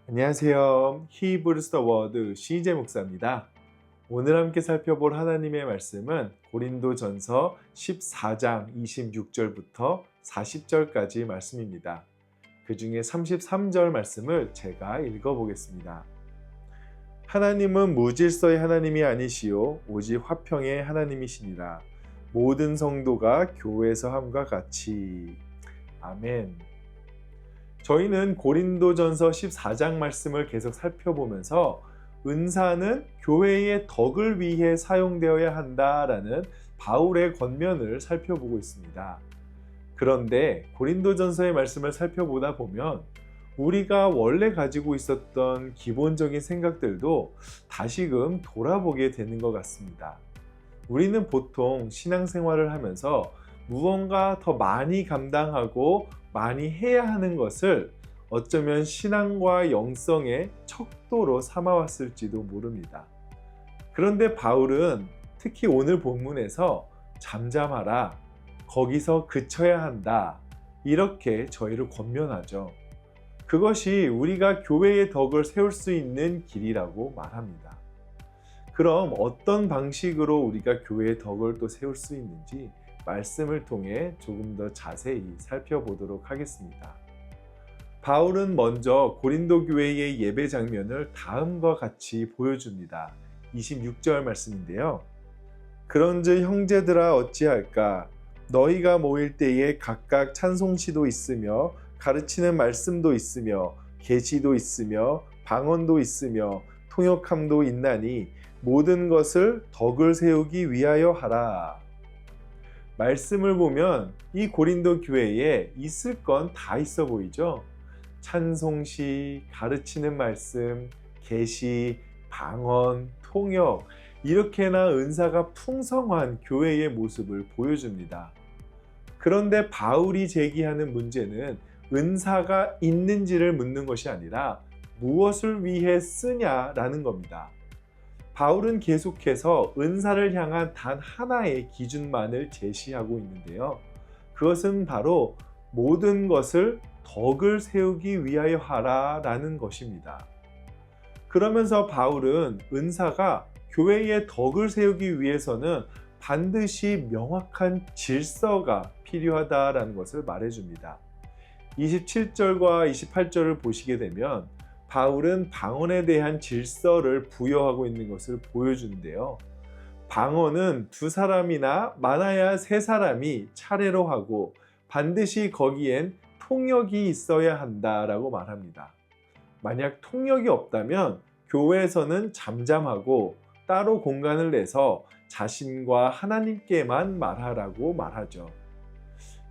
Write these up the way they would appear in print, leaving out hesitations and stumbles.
안녕하세요. 히브리서 더 워드 CJ 목사입니다. 오늘 함께 살펴볼 하나님의 말씀은 고린도전서 14장 26절부터 40절까지 말씀입니다. 그 중에 33절 말씀을 제가 읽어보겠습니다. 하나님은 무질서의 하나님이 아니시오 오직 화평의 하나님이시니라. 모든 성도가 교회에서 함과 같이. 아멘. 저희는 고린도전서 14장 말씀을 계속 살펴보면서 은사는 교회의 덕을 위해 사용되어야 한다라는 바울의 권면을 살펴보고 있습니다. 그런데 고린도전서의 말씀을 살펴보다 보면 우리가 원래 가지고 있었던 기본적인 생각들도 다시금 돌아보게 되는 것 같습니다. 우리는 보통 신앙생활을 하면서 무언가 더 많이 감당하고 많이 해야 하는 것을 어쩌면 신앙과 영성의 척도로 삼아왔을지도 모릅니다. 그런데 바울은 특히 오늘 본문에서 잠잠하라, 거기서 그쳐야 한다, 이렇게 저희를 권면하죠. 그것이 우리가 교회의 덕을 세울 수 있는 길이라고 말합니다. 그럼 어떤 방식으로 우리가 교회의 덕을 또 세울 수 있는지 말씀을 통해 조금 더 자세히 살펴보도록 하겠습니다. 바울은 먼저 고린도 교회의 예배 장면을 다음과 같이 보여줍니다. 26절 말씀인데요. 그런즉 형제들아 어찌할까? 너희가 모일 때에 각각 찬송시도 있으며 가르치는 말씀도 있으며 계시도 있으며 방언도 있으며 통역함도 있나니 모든 것을 덕을 세우기 위하여 하라. 말씀을 보면 이 고린도 교회에 있을 건 다 있어 보이죠? 찬송시, 가르치는 말씀, 계시, 방언, 통역, 이렇게나 은사가 풍성한 교회의 모습을 보여줍니다. 그런데 바울이 제기하는 문제는 은사가 있는지를 묻는 것이 아니라 무엇을 위해 쓰냐라는 겁니다. 바울은 계속해서 은사를 향한 단 하나의 기준만을 제시하고 있는데요. 그것은 바로 모든 것을 덕을 세우기 위하여 하라라는 것입니다. 그러면서 바울은 은사가 교회의 덕을 세우기 위해서는 반드시 명확한 질서가 필요하다라는 것을 말해줍니다. 27절과 28절을 보시게 되면 바울은 방언에 대한 질서를 부여하고 있는 것을 보여주는데요. 방언은 2사람이나 많아야 3사람이 차례로 하고 반드시 거기엔 통역이 있어야 한다라고 말합니다. 만약 통역이 없다면 교회에서는 잠잠하고 따로 공간을 내서 자신과 하나님께만 말하라고 말하죠.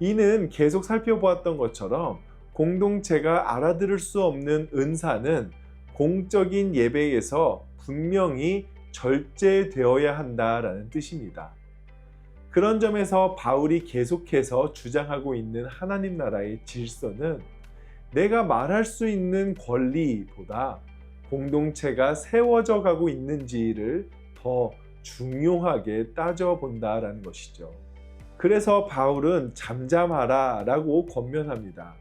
이는 계속 살펴보았던 것처럼 공동체가 알아들을 수 없는 은사는 공적인 예배에서 분명히 절제되어야 한다라는 뜻입니다. 그런 점에서 바울이 계속해서 주장하고 있는 하나님 나라의 질서는 내가 말할 수 있는 권리보다 공동체가 세워져 가고 있는지를 더 중요하게 따져본다라는 것이죠. 그래서 바울은 잠잠하라 라고 권면합니다.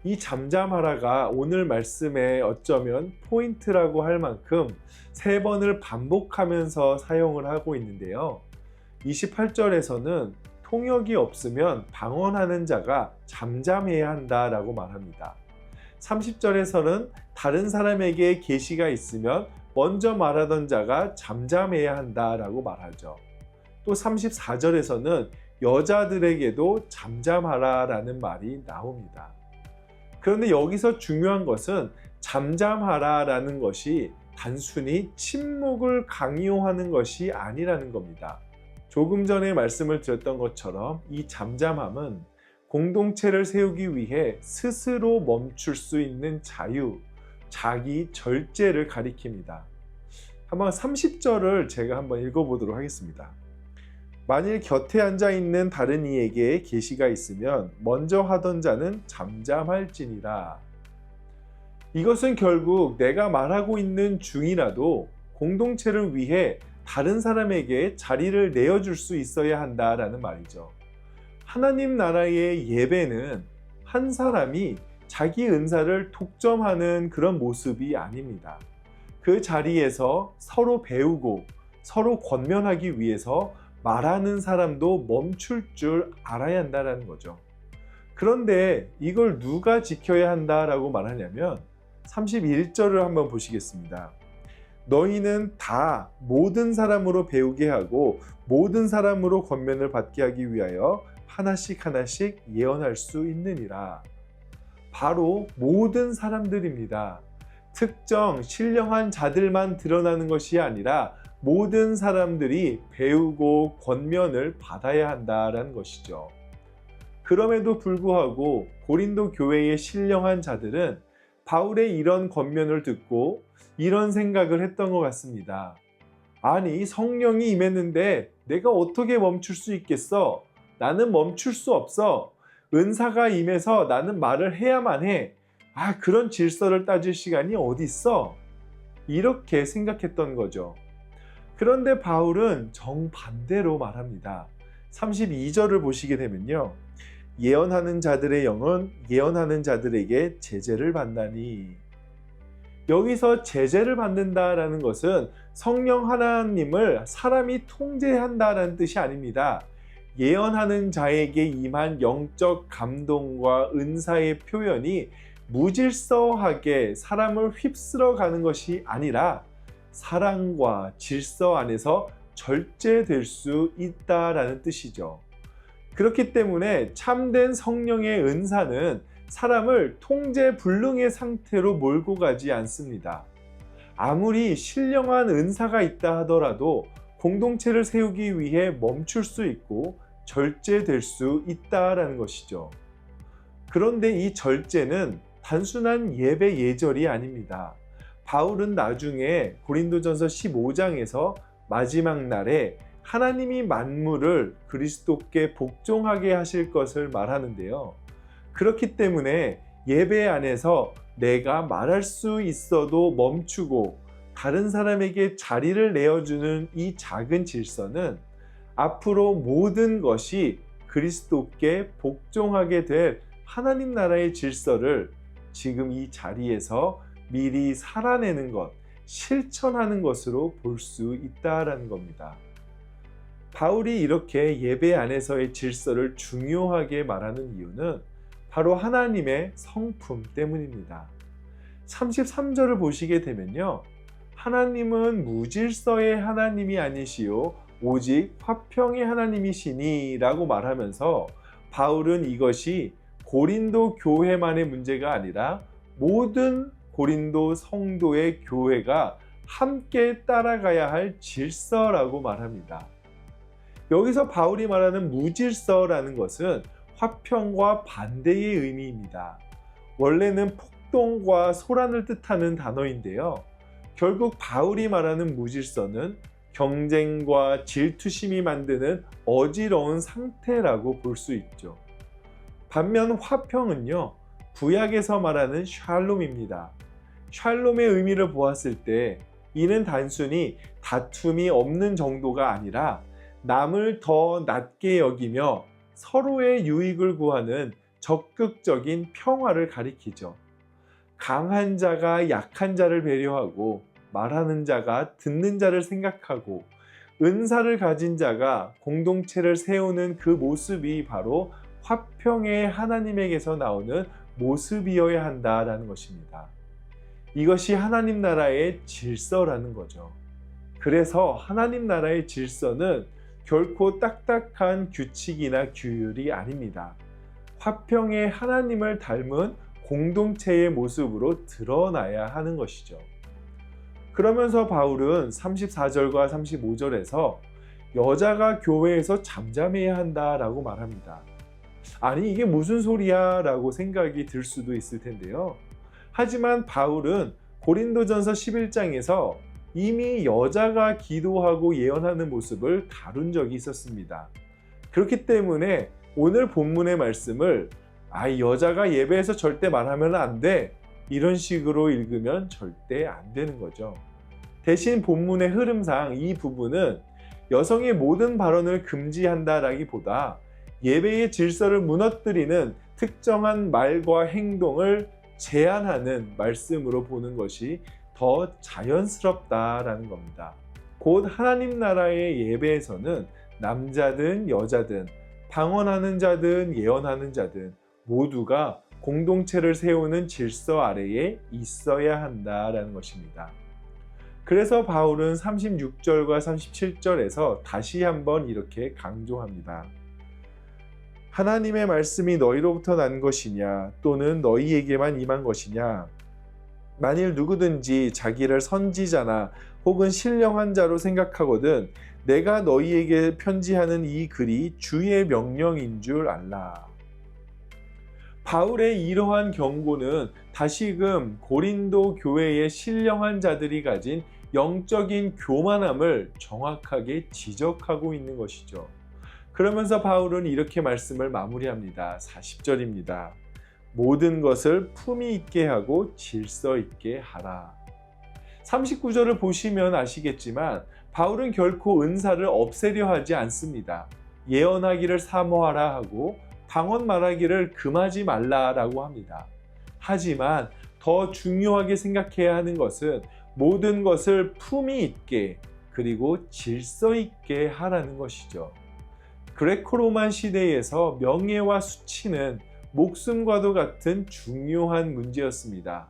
이 잠잠하라가 오늘 말씀에 어쩌면 포인트라고 할 만큼 3번을 반복하면서 사용을 하고 있는데요. 28절에서는 통역이 없으면 방언하는 자가 잠잠해야 한다라고 말합니다. 30절에서는 다른 사람에게 계시가 있으면 먼저 말하던 자가 잠잠해야 한다라고 말하죠. 또 34절에서는 여자들에게도 잠잠하라라는 말이 나옵니다. 그런데 여기서 중요한 것은 잠잠하라라는 것이 단순히 침묵을 강요하는 것이 아니라는 겁니다. 조금 전에 말씀을 드렸던 것처럼 이 잠잠함은 공동체를 세우기 위해 스스로 멈출 수 있는 자유, 자기 절제를 가리킵니다. 한번 30절을 제가 한번 읽어보도록 하겠습니다. 만일 곁에 앉아 있는 다른 이에게 계시가 있으면 먼저 하던 자는 잠잠할지니라. 이것은 결국 내가 말하고 있는 중이라도 공동체를 위해 다른 사람에게 자리를 내어줄 수 있어야 한다라는 말이죠. 하나님 나라의 예배는 한 사람이 자기 은사를 독점하는 그런 모습이 아닙니다. 그 자리에서 서로 배우고 서로 권면하기 위해서 말하는 사람도 멈출 줄 알아야 한다는 거죠. 그런데 이걸 누가 지켜야 한다라고 말하냐면 31절을 한번 보시겠습니다. 너희는 다 모든 사람으로 배우게 하고 모든 사람으로 권면을 받게 하기 위하여 하나씩 하나씩 예언할 수 있느니라. 바로 모든 사람들입니다. 특정 신령한 자들만 드러나는 것이 아니라 모든 사람들이 배우고 권면을 받아야 한다는 것이죠. 그럼에도 불구하고 고린도 교회의 신령한 자들은 바울의 이런 권면을 듣고 이런 생각을 했던 것 같습니다. 아니, 성령이 임했는데 내가 어떻게 멈출 수 있겠어? 나는 멈출 수 없어. 은사가 임해서 나는 말을 해야만 해. 그런 질서를 따질 시간이 어디 있어? 이렇게 생각했던 거죠. 그런데 바울은 정반대로 말합니다. 32절을 보시게 되면요. 예언하는 자들의 영은 예언하는 자들에게 제재를 받나니. 여기서 제재를 받는다라는 것은 성령 하나님을 사람이 통제한다라는 뜻이 아닙니다. 예언하는 자에게 임한 영적 감동과 은사의 표현이 무질서하게 사람을 휩쓸어 가는 것이 아니라 사랑과 질서 안에서 절제될 수 있다라는 뜻이죠. 그렇기 때문에 참된 성령의 은사는 사람을 통제불능의 상태로 몰고 가지 않습니다. 아무리 신령한 은사가 있다 하더라도 공동체를 세우기 위해 멈출 수 있고 절제될 수 있다라는 것이죠. 그런데 이 절제는 단순한 예배 예절이 아닙니다. 바울은 나중에 고린도전서 15장에서 마지막 날에 하나님이 만물을 그리스도께 복종하게 하실 것을 말하는데요. 그렇기 때문에 예배 안에서 내가 말할 수 있어도 멈추고 다른 사람에게 자리를 내어주는 이 작은 질서는 앞으로 모든 것이 그리스도께 복종하게 될 하나님 나라의 질서를 지금 이 자리에서 미리 살아내는 것, 실천하는 것으로 볼 수 있다라는 겁니다. 바울이 이렇게 예배 안에서의 질서를 중요하게 말하는 이유는 바로 하나님의 성품 때문입니다. 33절을 보시게 되면요. 하나님은 무질서의 하나님이 아니시요 오직 화평의 하나님이시니 라고 말하면서 바울은 이것이 고린도 교회만의 문제가 아니라 모든 고린도 성도의 교회가 함께 따라가야 할 질서라고 말합니다. 여기서 바울이 말하는 무질서라는 것은 화평과 반대의 의미입니다. 원래는 폭동과 소란을 뜻하는 단어인데요. 결국 바울이 말하는 무질서는 경쟁과 질투심이 만드는 어지러운 상태라고 볼 수 있죠. 반면 화평은요, 구약에서 말하는 샬롬입니다. 샬롬의 의미를 보았을 때 이는 단순히 다툼이 없는 정도가 아니라 남을 더 낮게 여기며 서로의 유익을 구하는 적극적인 평화를 가리키죠. 강한 자가 약한 자를 배려하고 말하는 자가 듣는 자를 생각하고 은사를 가진 자가 공동체를 세우는 그 모습이 바로 화평의 하나님에게서 나오는 모습이어야 한다라는 것입니다. 이것이 하나님 나라의 질서라는 거죠. 그래서 하나님 나라의 질서는 결코 딱딱한 규칙이나 규율이 아닙니다. 화평의 하나님을 닮은 공동체의 모습으로 드러나야 하는 것이죠. 그러면서 바울은 34절과 35절에서 여자가 교회에서 잠잠해야 한다라고 말합니다. 아니, 이게 무슨 소리야? 라고 생각이 들 수도 있을 텐데요. 하지만 바울은 고린도전서 11장에서 이미 여자가 기도하고 예언하는 모습을 다룬 적이 있었습니다. 그렇기 때문에 오늘 본문의 말씀을 여자가 예배에서 절대 말하면 안 돼, 이런 식으로 읽으면 절대 안 되는 거죠. 대신 본문의 흐름상 이 부분은 여성의 모든 발언을 금지한다라기보다 예배의 질서를 무너뜨리는 특정한 말과 행동을 제한하는 말씀으로 보는 것이 더 자연스럽다라는 겁니다. 곧 하나님 나라의 예배에서는 남자든 여자든 방언하는 자든 예언하는 자든 모두가 공동체를 세우는 질서 아래에 있어야 한다라는 것입니다. 그래서 바울은 36절과 37절에서 다시 한번 이렇게 강조합니다. 하나님의 말씀이 너희로부터 난 것이냐 또는 너희에게만 임한 것이냐, 만일 누구든지 자기를 선지자나 혹은 신령한 자로 생각하거든 내가 너희에게 편지하는 이 글이 주의 명령인 줄 알라. 바울의 이러한 경고는 다시금 고린도 교회의 신령한 자들이 가진 영적인 교만함을 정확하게 지적하고 있는 것이죠. 그러면서 바울은 이렇게 말씀을 마무리합니다. 40절입니다. 모든 것을 품위 있게 하고 질서 있게 하라. 39절을 보시면 아시겠지만 바울은 결코 은사를 없애려 하지 않습니다. 예언하기를 사모하라 하고 방언 말하기를 금하지 말라라고 합니다. 하지만 더 중요하게 생각해야 하는 것은 모든 것을 품위 있게 그리고 질서 있게 하라는 것이죠. 그레코로만 시대에서 명예와 수치는 목숨과도 같은 중요한 문제였습니다.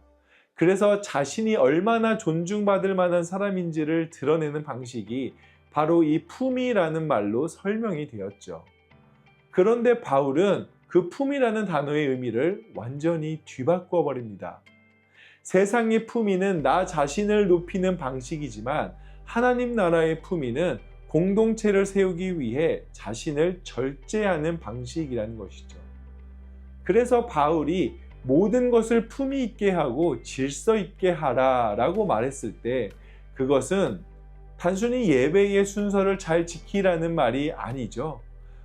그래서 자신이 얼마나 존중받을 만한 사람인지를 드러내는 방식이 바로 이 품위라는 말로 설명이 되었죠. 그런데 바울은 그 품위라는 단어의 의미를 완전히 뒤바꿔 버립니다. 세상의 품위는 나 자신을 높이는 방식이지만 하나님 나라의 품위는 공동체를 세우기 위해 자신을 절제하는 방식이라는 것이죠. 그래서 바울이 모든 것을 품위 있게 하고 질서 있게 하라라고 말했을 때 그것은 단순히 예배의 순서를 잘 지키라는 말이 아니죠.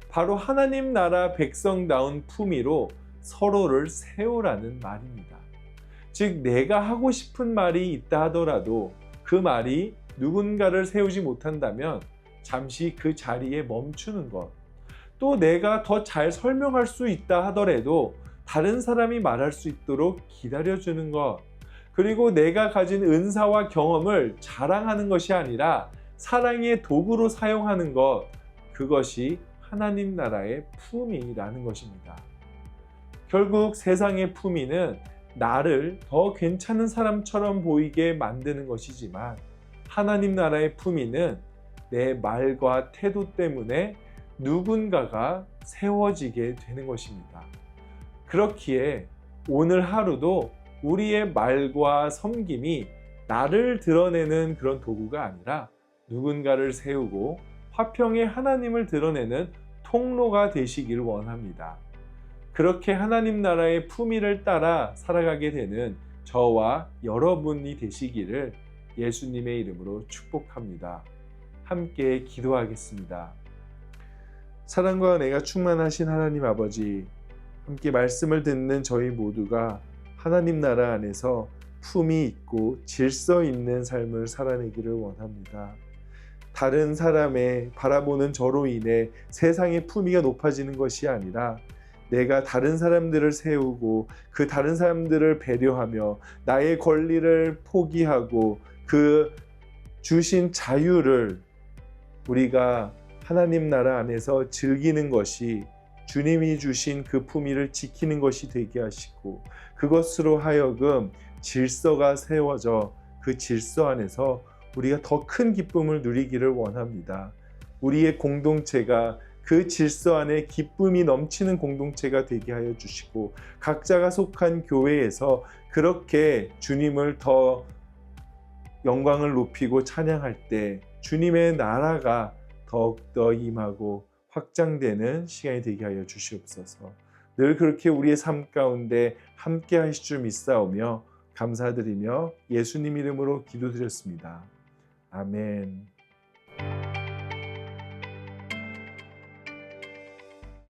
바로 하나님 나라 백성다운 품위로 서로를 세우라는 말입니다. 즉 내가 하고 싶은 말이 있다 하더라도 그 말이 누군가를 세우지 못한다면 잠시 그 자리에 멈추는 것, 또 내가 더 잘 설명할 수 있다 하더라도 다른 사람이 말할 수 있도록 기다려주는 것, 그리고 내가 가진 은사와 경험을 자랑하는 것이 아니라 사랑의 도구로 사용하는 것, 그것이 하나님 나라의 품위라는 것입니다. 결국 세상의 품위는 나를 더 괜찮은 사람처럼 보이게 만드는 것이지만 하나님 나라의 품위는 내 말과 태도 때문에 누군가가 세워지게 되는 것입니다. 그렇기에 오늘 하루도 우리의 말과 섬김이 나를 드러내는 그런 도구가 아니라 누군가를 세우고 화평의 하나님을 드러내는 통로가 되시길 원합니다. 그렇게 하나님 나라의 품위를 따라 살아가게 되는 저와 여러분이 되시기를 예수님의 이름으로 축복합니다. 함께 기도하겠습니다. 사랑과 은혜가 충만하신 하나님 아버지, 함께 말씀을 듣는 저희 모두가 하나님 나라 안에서 품위 있고 질서 있는 삶을 살아내기를 원합니다. 다른 사람의 바라보는 저로 인해 세상의 품위가 높아지는 것이 아니라 내가 다른 사람들을 세우고 그 다른 사람들을 배려하며 나의 권리를 포기하고 그 주신 자유를 우리가 하나님 나라 안에서 즐기는 것이 주님이 주신 그 품위를 지키는 것이 되게 하시고 그것으로 하여금 질서가 세워져 그 질서 안에서 우리가 더 큰 기쁨을 누리기를 원합니다. 우리의 공동체가 그 질서 안에 기쁨이 넘치는 공동체가 되게 하여 주시고 각자가 속한 교회에서 그렇게 주님을 더 영광을 높이고 찬양할 때 주님의 나라가 더욱더 임하고 확장되는 시간이 되게 하여 주시옵소서. 늘 그렇게 우리의 삶 가운데 함께 하실 줄 믿사오며 감사드리며 예수님 이름으로 기도드렸습니다. 아멘.